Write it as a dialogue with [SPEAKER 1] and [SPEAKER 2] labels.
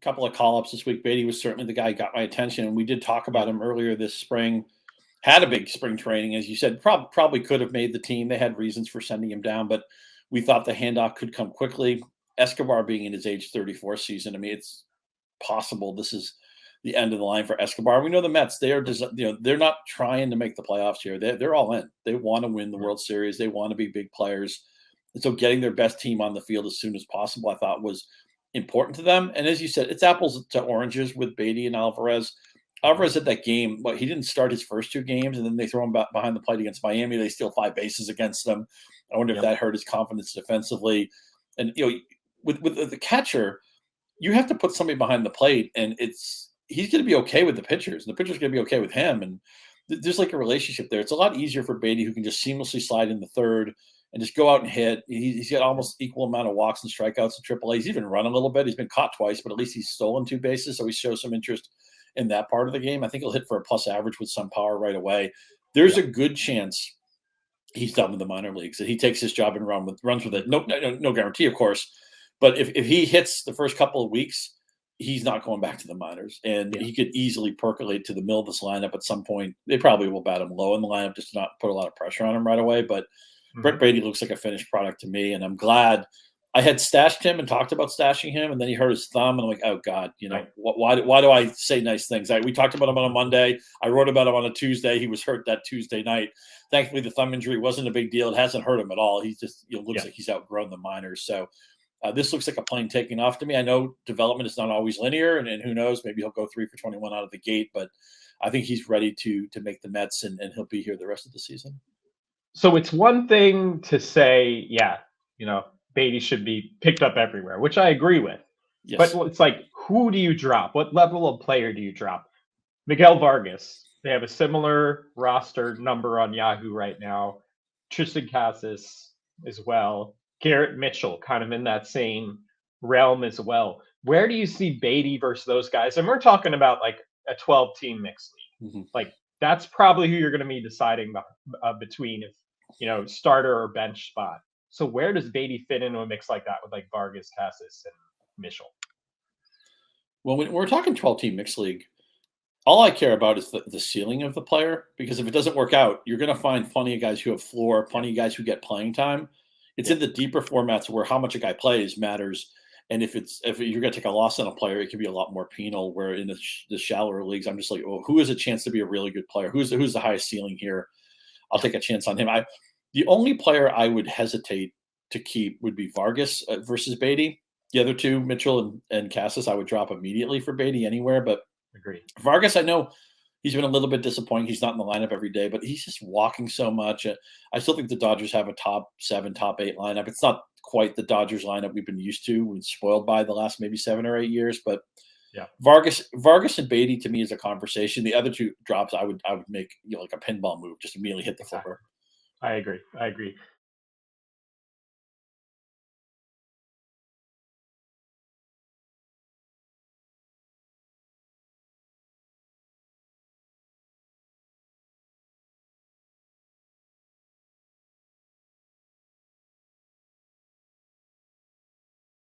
[SPEAKER 1] couple of call-ups this week. Baty was certainly the guy who got my attention, and we did talk about him earlier this spring. Had a big spring training, as you said. Probably could have made the team. They had reasons for sending him down, but we thought the handoff could come quickly. Escobar being in his age 34 season, I mean, it's possible this is the end of the line for Escobar. We know the Mets, they are, they're not trying to make the playoffs here. They're all in. They want to win the World Series. They want to be big players. And so getting their best team on the field as soon as possible, I thought was important to them. And as you said, it's apples to oranges with Baty and Alvarez. Alvarez at that game, but he didn't start his first 2 games, and then they throw him back behind the plate against Miami. They steal 5 bases against them. I wonder if that hurt his confidence defensively. And with the catcher, you have to put somebody behind the plate, and he's going to be okay with the pitchers, and the pitcher's going to be okay with him. And there's like a relationship there. It's a lot easier for Baty, who can just seamlessly slide in the third and just go out and hit. He's got almost equal amount of walks and strikeouts in AAA. He's even run a little bit. He's been caught twice, but at least he's stolen 2 bases, so he shows some interest in that part of the game. I think he'll hit for a plus average with some power right away. There's a good chance he's done with the minor leagues, that he takes his job and runs with it. No guarantee, of course. But if he hits the first couple of weeks, he's not going back to the minors. And he could easily percolate to the middle of this lineup at some point. They probably will bat him low in the lineup just to not put a lot of pressure on him right away. But Brett Baty looks like a finished product to me, and I'm glad. I had stashed him and talked about stashing him, and then he hurt his thumb, and I'm like, oh God, why do I say nice things? We talked about him on a Monday. I wrote about him on a Tuesday. He was hurt that Tuesday night. Thankfully, the thumb injury wasn't a big deal. It hasn't hurt him at all. He just looks like he's outgrown the minors. So this looks like a plane taking off to me. I know development is not always linear, and who knows, maybe he'll go 3 for 21 out of the gate, but I think he's ready to make the Mets, and he'll be here the rest of the season.
[SPEAKER 2] So it's one thing to say, Baty should be picked up everywhere, which I agree with. Yes. But it's like, who do you drop? What level of player do you drop? Miguel Vargas. They have a similar roster number on Yahoo right now. Tristan Casas as well. Garrett Mitchell, kind of in that same realm as well. Where do you see Baty versus those guys? And we're talking about like a 12-team mixed league. Mm-hmm. Like, that's probably who you're going to be deciding between, if starter or bench spot. So where does Baty fit into a mix like that with like Vargas, Casas, and Mitchell?
[SPEAKER 1] Well, when we're talking 12-team mixed league, all I care about is the ceiling of the player, because if it doesn't work out, you're going to find plenty of guys who have floor, plenty of guys who get playing time. It's in the deeper formats where how much a guy plays matters. And if you're going to take a loss on a player, it can be a lot more penal, where in the shallower leagues, I'm just like, who has a chance to be a really good player? Who's the highest ceiling here? I'll take a chance on him. The only player I would hesitate to keep would be Vargas versus Baty. The other two, Mitchell and Casas, I would drop immediately for Baty anywhere. But
[SPEAKER 2] agreed.
[SPEAKER 1] Vargas, I know he's been a little bit disappointing. He's not in the lineup every day, but he's just walking so much. I still think the Dodgers have a top 7, top 8 lineup. It's not quite the Dodgers lineup we've been used to. We've been spoiled by the last maybe 7 or 8 years. But Vargas and Baty to me is a conversation. The other two drops I would make like a pinball move, just immediately hit the flipper.
[SPEAKER 2] I agree.